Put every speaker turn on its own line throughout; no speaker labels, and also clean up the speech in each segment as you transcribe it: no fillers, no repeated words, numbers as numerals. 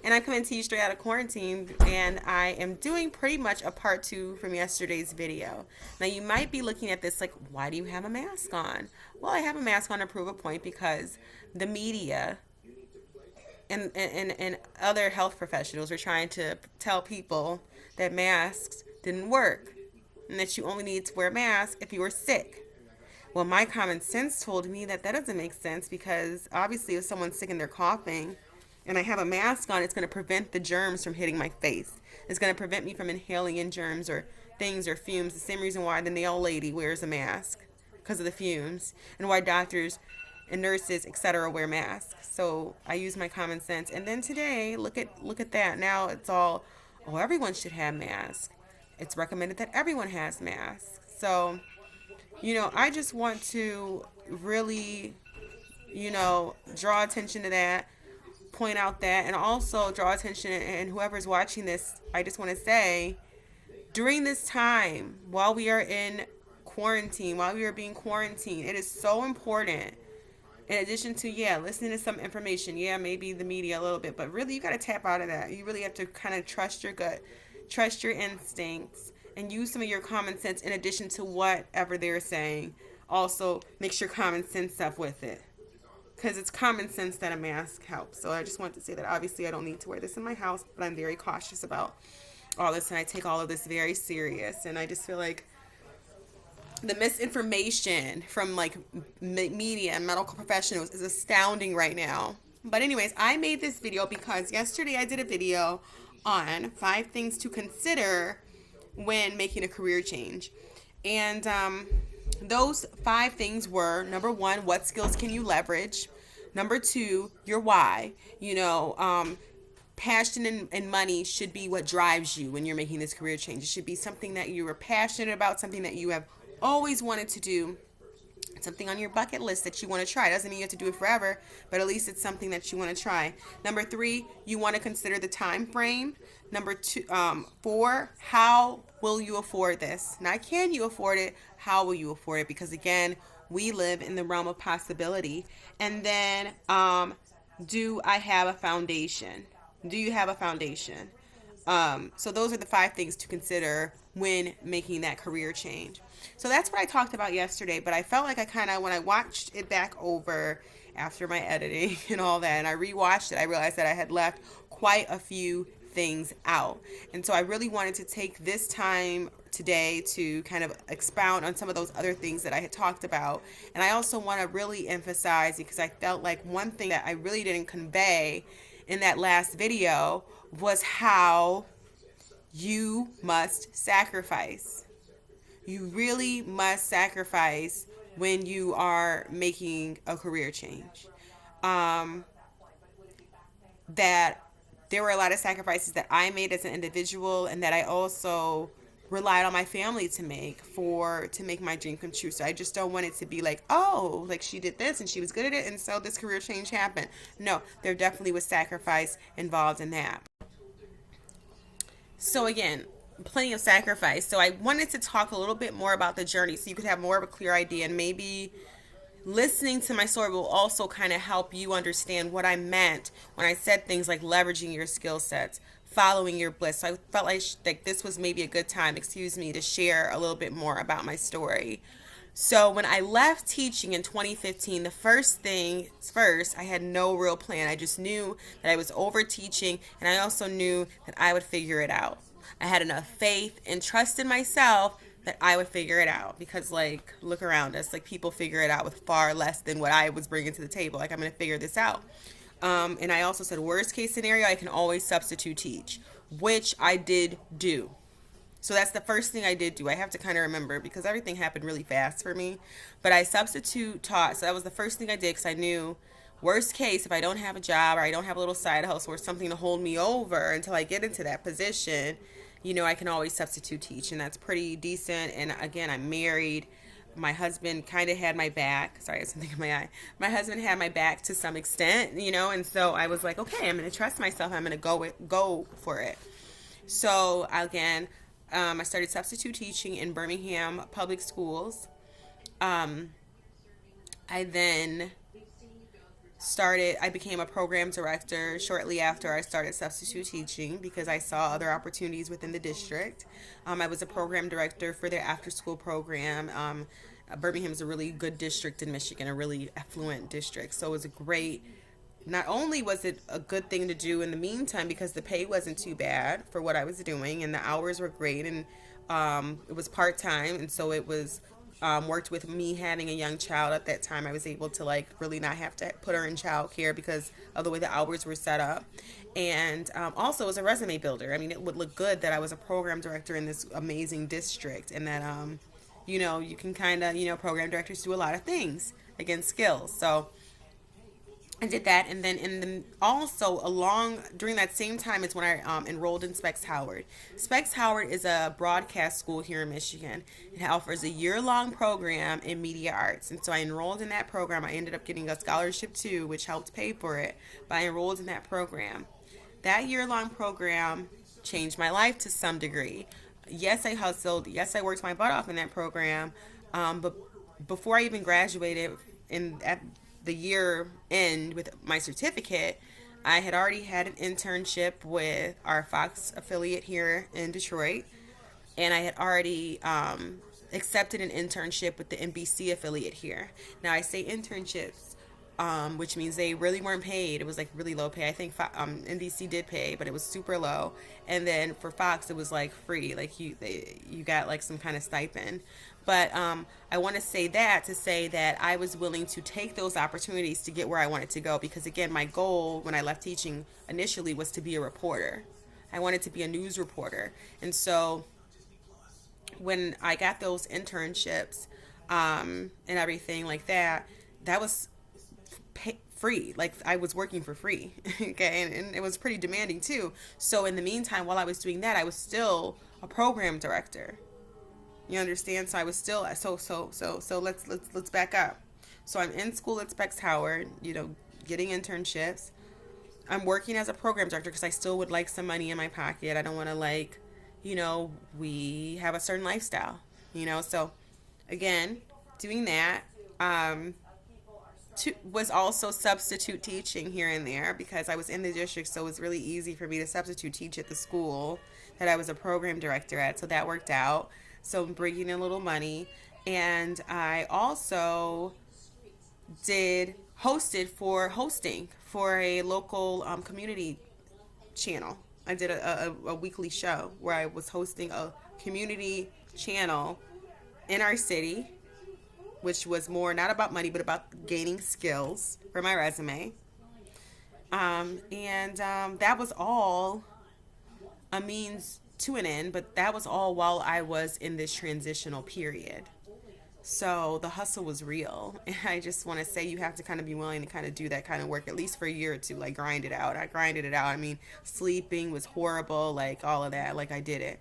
And I'm coming to you straight out of quarantine, and I am doing pretty much a part two from yesterday's video. Now, you might be looking at this like, why do you have a mask on? Well, I have a mask on to prove a point because the media and other health professionals are trying to tell people that masks didn't work and that you only need to wear a mask if you were sick. Well, my common sense told me that that doesn't make sense because obviously if someone's sick and they're coughing and I have a mask on, it's going to prevent the germs from hitting my face. It's going to prevent me from inhaling in germs or things or fumes. The same reason why the nail lady wears a mask, because of the fumes, and why doctors and nurses, etc., wear masks. So I use my common sense. And then today, look at that. Now it's all, oh, everyone should have masks. It's recommended that everyone has masks. So, I just want to really, draw attention to that, point out that, and also draw attention, and whoever's watching this, I just want to say, during this time, while we are in quarantine, while we are being quarantined, it is so important, in addition to, listening to some information, maybe the media a little bit, but really you got to tap out of that. You really have to kind of trust your gut, trust your instincts, and use some of your common sense in addition to whatever they're saying. Also, mix your common sense stuff with it. Because it's common sense that a mask helps. So I just want to say that obviously I don't need to wear this in my house, but I'm very cautious about all this, and I take all of this very serious. And I just feel like the misinformation from like media and medical professionals is astounding right now. But anyways, I made this video because yesterday I did a video on 5 things to consider when making a career change. And those 5 things were, number 1, what skills can you leverage? Number 2, your why. Passion and money should be what drives you when you're making this career change. It should be something that you are passionate about, something that you have always wanted to do, something on your bucket list that you want to try. It doesn't mean you have to do it forever, but at least it's something that you want to try. Number 3, you want to consider the time frame. Number 4, how will you afford this? Not can you afford it, how will you afford it? Because again, we live in the realm of possibility. And then, do I have a foundation? Do you have a foundation? So those are the 5 things to consider when making that career change. So that's what I talked about yesterday, but I felt like when I watched it back over after my editing and all that, and I rewatched it, I realized that I had left quite a few things out. And so I really wanted to take this time today to kind of expound on some of those other things that I had talked about. And I also want to really emphasize, because I felt like one thing that I really didn't convey in that last video was how you must sacrifice. You really must sacrifice when you are making a career change. That there were a lot of sacrifices that I made as an individual, and that I also relied on my family to make my dream come true. So I just don't want it to be like, oh, like she did this and she was good at it, and so this career change happened. No, there definitely was sacrifice involved in that. So again, plenty of sacrifice. So I wanted to talk a little bit more about the journey so you could have more of a clear idea, and maybe listening to my story will also kind of help you understand what I meant when I said things like leveraging your skill sets, following your bliss. So I felt like this was maybe a good time, to share a little bit more about my story. So when I left teaching in 2015, the first thing first, I had no real plan. I just knew that I was over teaching, and I also knew that I would figure it out. I had enough faith and trust in myself that I would figure it out, because look around us, people figure it out with far less than what I was bringing to the table. I'm going to figure this out. And I also said, worst case scenario, I can always substitute teach, which I did do. So that's the first thing I did do. I have to kind of remember, because everything happened really fast for me, but I substitute taught. So that was the first thing I did, because I knew worst case, if I don't have a job or I don't have a little side hustle or something to hold me over until I get into that position, I can always substitute teach, and that's pretty decent. And again, I'm married. My husband kind of had my back. Sorry, I had something in my eye. My husband had my back to some extent, and so I was like, okay, I'm going to trust myself. I'm going to go for it. So again, I started substitute teaching in Birmingham public schools. I then I became a program director shortly after I started substitute teaching because I saw other opportunities within the district. I was a program director for their after school program. Birmingham is a really good district in Michigan, a really affluent district. So it was a great, not only was it a good thing to do in the meantime because the pay wasn't too bad for what I was doing and the hours were great, and it was part time, and so it was worked with me having a young child at that time. I was able to like really not have to put her in childcare because of the way the hours were set up. And also, it was a resume builder. I mean, it would look good that I was a program director in this amazing district, and that you can kind of, program directors do a lot of things against skills. So I did that, and then also along during that same time is when I enrolled in Specs Howard. Specs Howard is a broadcast school here in Michigan. It offers a year-long program in media arts, and so I enrolled in that program. I ended up getting a scholarship too, which helped pay for it, but I enrolled in that program. That year-long program changed my life to some degree. Yes, I hustled. Yes, I worked my butt off in that program, but before I even graduated at the year end with my certificate, I had already had an internship with our Fox affiliate here in Detroit, and I had already accepted an internship with the NBC affiliate here. Now I say internships, which means they really weren't paid. It was like really low pay. I think NBC did pay, but it was super low. And then for Fox, it was like free. Like you got like some kind of stipend. But I want to say that I was willing to take those opportunities to get where I wanted to go. Because again, my goal when I left teaching initially was to be a reporter. I wanted to be a news reporter. And so when I got those internships and everything like that, that was free. Like I was working for free. Okay. And it was pretty demanding too. So in the meantime, while I was doing that, I was still a program director. You understand? So I was still so let's back up. So I'm in school at Specs Howard, getting internships. I'm working as a program director because I still would like some money in my pocket. I don't want to we have a certain lifestyle, So again, doing that was also substitute teaching here and there because I was in the district, so it was really easy for me to substitute teach at the school that I was a program director at. So that worked out. So I'm bringing in a little money. And I also hosting for a local community channel. I did a weekly show where I was hosting a community channel in our city, which was more not about money, but about gaining skills for my resume. That was all a means to an end, but that was all while I was in this transitional period. So the hustle was real. And I just want to say you have to kind of be willing to kind of do that kind of work, at least for a year or two, like grind it out. I grinded it out. I mean, sleeping was horrible, like all of that, like I did it.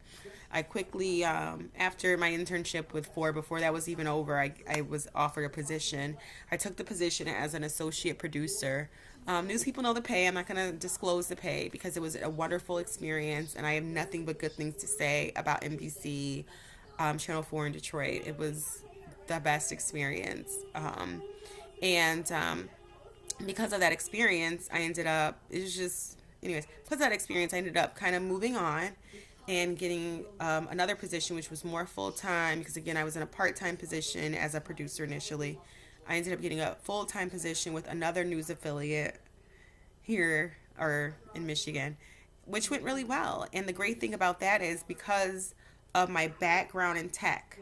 I quickly, after my internship with Ford, before that was even over, I was offered a position. I took the position as an associate producer. News people know the pay. I'm not going to disclose the pay because it was a wonderful experience, and I have nothing but good things to say about NBC, Channel 4 in Detroit. It was the best experience. Because of that experience, because of that experience, I ended up kind of moving on and getting another position, which was more full-time, because again, I was in a part-time position as a producer initially. I ended up getting a full-time position with another news affiliate here or in Michigan, which went really well. And the great thing about that is because of my background in tech,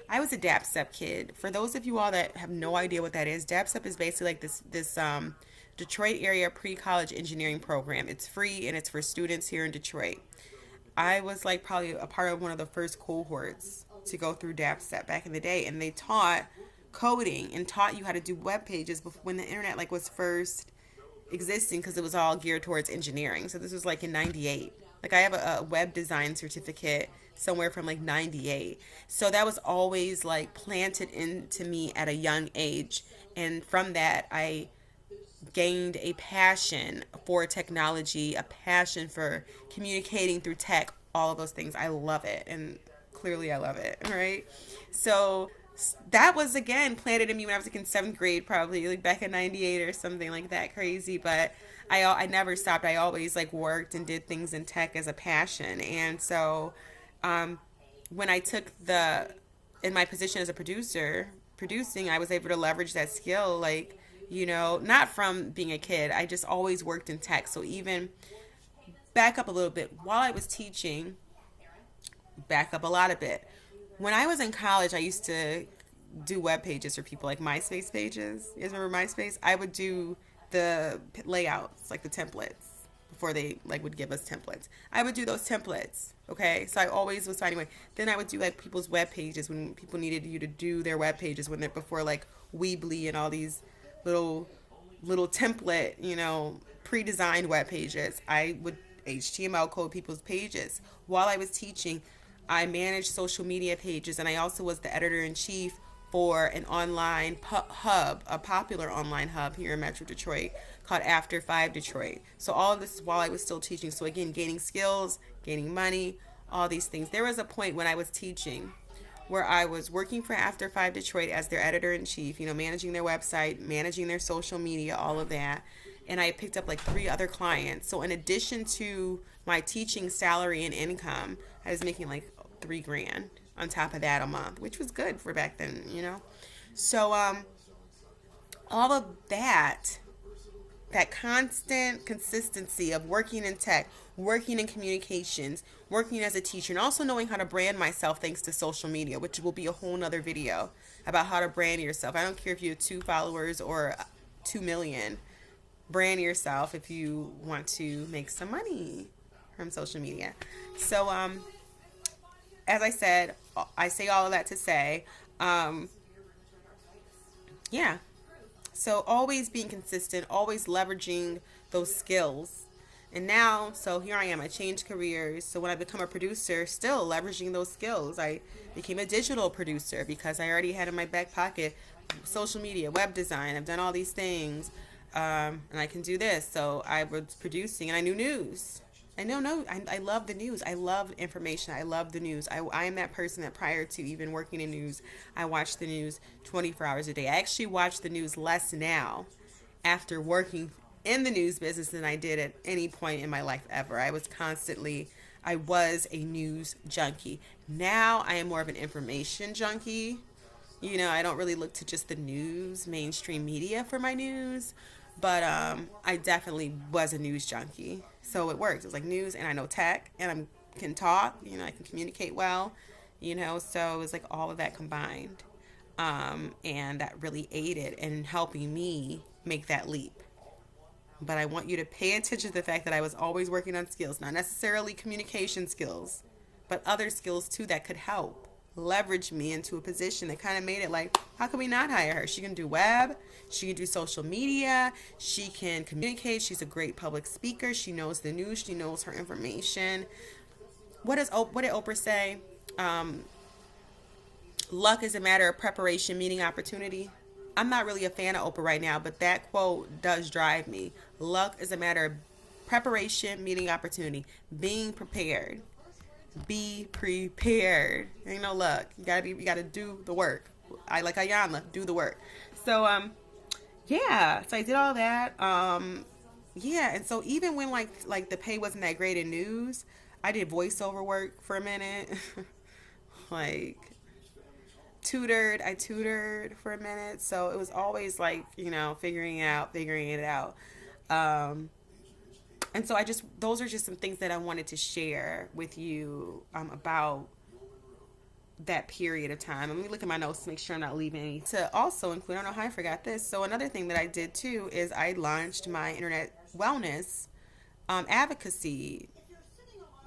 I was a DAPSEP kid. For those of you all that have no idea what that is, DAPSEP is basically like this Detroit area pre-college engineering program. It's free and it's for students here in Detroit. I was like probably a part of one of the first cohorts to go through DAPSEP back in the day, and they taught coding and taught you how to do web pages when the internet like was first existing, because it was all geared towards engineering. So this was like in 98. Like I have a web design certificate somewhere from like 98. So that was always like planted into me at a young age. And from that, I gained a passion for technology, a passion for communicating through tech, all of those things. I love it. And clearly I love it, right? So That was again planted in me when I was like in seventh grade, probably like back in '98 or something like that crazy. But I never stopped. I always like worked and did things in tech as a passion. And so um, when I took the in my position as a producer producing, I was able to leverage that skill, like, not from being a kid. I just always worked in tech. So even back up a little bit, while I was teaching, back up a lot of bit. When I was in college, I used to do web pages for people, like MySpace pages. You guys remember MySpace? I would do the layouts, like the templates, before they like would give us templates. I would do those templates. Okay, so I always was finding a way. Then I would do like people's web pages when people needed you to do their web pages when they're before like Weebly and all these little template, pre-designed web pages. I would HTML code people's pages. While I was teaching, I managed social media pages, and I also was the editor in chief for an online hub, a popular online hub here in Metro Detroit called After 5 Detroit. So all of this is while I was still teaching. So again, gaining skills, gaining money, all these things. There was a point when I was teaching where I was working for After 5 Detroit as their editor in chief, managing their website, managing their social media, all of that. And I picked up like 3 other clients. So in addition to my teaching salary and income, I was making like $3,000 on top of that a month, which was good for back then. So all of that constant consistency of working in tech, working in communications, working as a teacher, and also knowing how to brand myself thanks to social media, which will be a whole nother video about how to brand yourself. I don't care if you have 2 followers or 2 million. Brand yourself if you want to make some money from social media. So as I said, I say all of that to say, yeah. So always being consistent, always leveraging those skills. And now, so here I am, I changed careers. So when I become a producer, still leveraging those skills. I became a digital producer because I already had in my back pocket social media, web design. I've done all these things, and I can do this. So I was producing, and I knew news. I love the news. I love information. I love the news. I am that person that prior to even working in news, I watch the news 24 hours a day. I actually watch the news less now after working in the news business than I did at any point in my life ever. I was a news junkie. Now I am more of an information junkie. I don't really look to just the news, mainstream media for my news, but I definitely was a news junkie. So it worked. It was like news, and I know tech, and I can talk, I can communicate well, so it was like all of that combined. And that really aided in helping me make that leap. But I want you to pay attention to the fact that I was always working on skills, not necessarily communication skills, but other skills too that could help leverage me into a position that kind of made it like, how can we not hire her? She can do web, she can do social media, she can communicate, she's a great public speaker, she knows the news, she knows her information. What did Oprah say? Luck is a matter of preparation, meeting opportunity. I'm not really a fan of Oprah right now, but that quote does drive me. Luck is a matter of preparation, meeting opportunity, being prepared. Be prepared. Ain't no luck. You gotta do the work. I like Ayanna, do the work. So yeah. So I did all that. Yeah, and so even when like the pay wasn't that great in news, I did voiceover work for a minute. Like I tutored for a minute. So it was always like, figuring it out. And so those are just some things that I wanted to share with you about that period of time. Let me look at my notes to make sure I'm not leaving any. To also include, I don't know how I forgot this. So another thing that I did too is I launched my internet wellness advocacy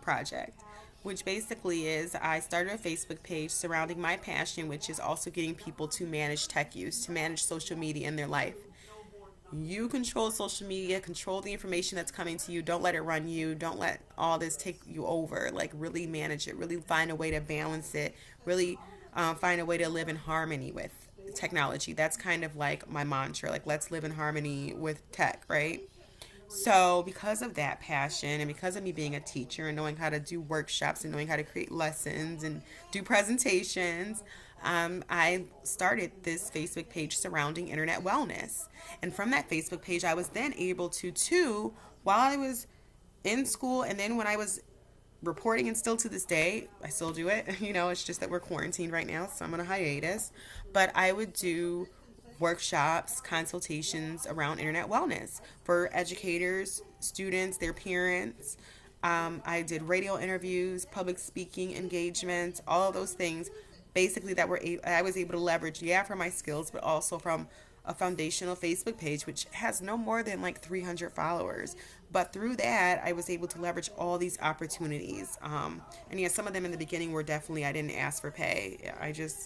project, which basically is I started a Facebook page surrounding my passion, which is also getting people to manage tech use, to manage social media in their life. You control social media, control the information that's coming to you. Don't let it run you. Don't let all this take you over. Like, really manage it. Really find a way to balance it. Really find a way to live in harmony with technology. That's kind of like my mantra. Like, let's live in harmony with tech, right? So, because of that passion and because of me being a teacher and knowing how to do workshops and knowing how to create lessons and do presentations, I started this Facebook page surrounding internet wellness. And from that Facebook page, I was then able to, while I was in school and then when I was reporting, and still to this day, I still do it. It's just that we're quarantined right now, so I'm on a hiatus. But I would do workshops, consultations around internet wellness for educators, students, their parents. I did radio interviews, public speaking engagements, all of those things, basically I was able to leverage, from my skills, but also from a foundational Facebook page, which has no more than like 300 followers. But through that, I was able to leverage all these opportunities. And yeah, some of them in the beginning were definitely, I didn't ask for pay.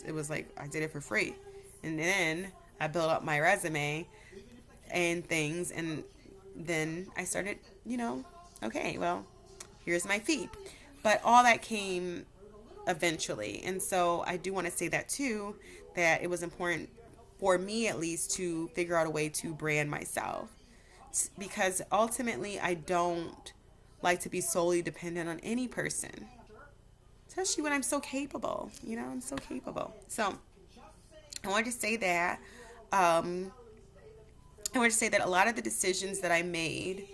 It was like, I did it for free. And then I built up my resume and things. And then I started, okay, well, here's my fee. But all that came eventually. And so I do want to say that too, that it was important for me at least to figure out a way to brand myself, because ultimately I don't like to be solely dependent on any person, especially when I'm so capable. I'm so capable. So I wanted to say that a lot of the decisions that I made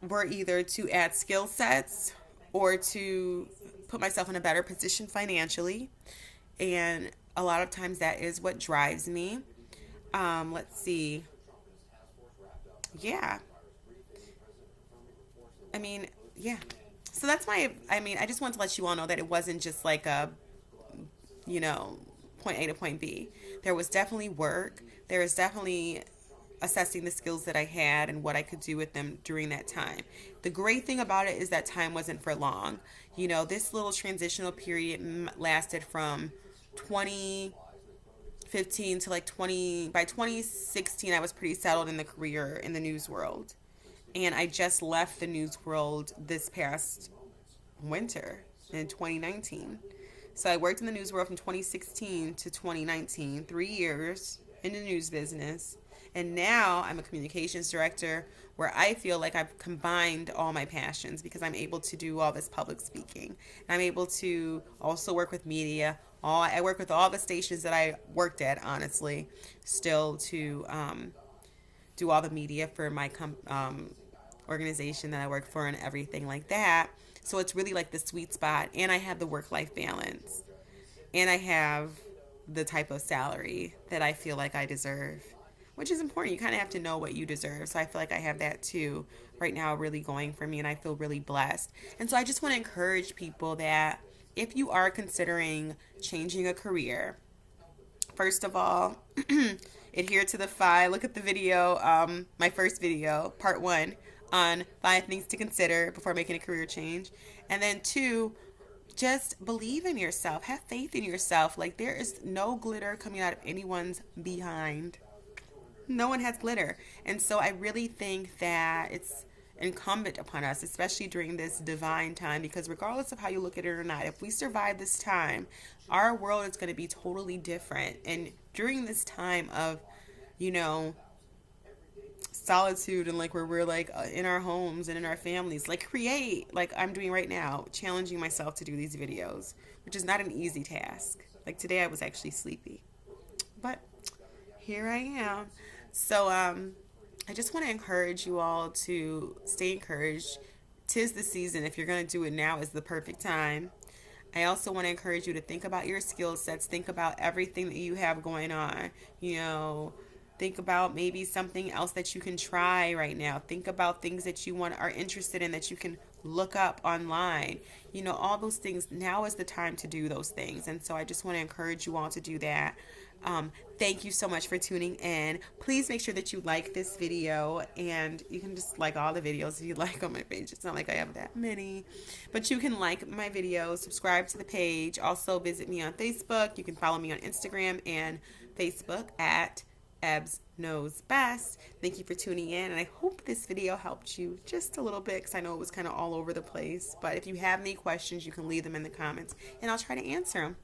were either to add skill sets or to put myself in a better position financially. And a lot of times that is what drives me. Let's see. Yeah. Yeah. So that's I just want to let you all know that it wasn't just like a, point A to point B. There was definitely work. There was definitely assessing the skills that I had and what I could do with them during that time. The great thing about it is that time wasn't for long. This little transitional period lasted from 2015 to by 2016, I was pretty settled in the career in the news world. And I just left the news world this past winter in 2019. So I worked in the news world from 2016 to 2019, 3 years in the news business. And now I'm a communications director where I feel like I've combined all my passions because I'm able to do all this public speaking. And I'm able to also work with media. I work with all the stations that I worked at, honestly, still to do all the media for my organization that I work for and everything like that. So it's really like the sweet spot. And I have the work-life balance. And I have the type of salary that I feel like I deserve, which is important. You kind of have to know what you deserve. So I feel like I have that too right now really going for me, and I feel really blessed. And so I just want to encourage people that if you are considering changing a career, first of all, adhere to the 5. Look at the video, my first video, part 1, on 5 things to consider before making a career change. And then 2, just believe in yourself. Have faith in yourself. Like, there is no glitter coming out of anyone's behind. No one has glitter. And so I really think that it's incumbent upon us, especially during this divine time, because regardless of how you look at it or not, if we survive this time, our world is going to be totally different. And during this time of, solitude and like where we're like in our homes and in our families, like create, like I'm doing right now, challenging myself to do these videos, which is not an easy task. Like today I was actually sleepy, but here I am. So I just want to encourage you all to stay encouraged. 'Tis the season. If you're going to do it, now is the perfect time. I also want to encourage you to think about your skill sets. Think about everything that you have going on. Think about maybe something else that you can try right now. Think about things that you are interested in that you can look up online. All those things. Now is the time to do those things. And so I just want to encourage you all to do that. Thank you so much for tuning in. Please make sure that you like this video, and you can just like all the videos if you like on my page. It's not like I have that many, but you can like my videos, subscribe to the page. Also visit me on Facebook. You can follow me on Instagram and Facebook at EbsKnowsBest. Thank you for tuning in, and I hope this video helped you just a little bit, because I know it was kind of all over the place. But if you have any questions, you can leave them in the comments, and I'll try to answer them.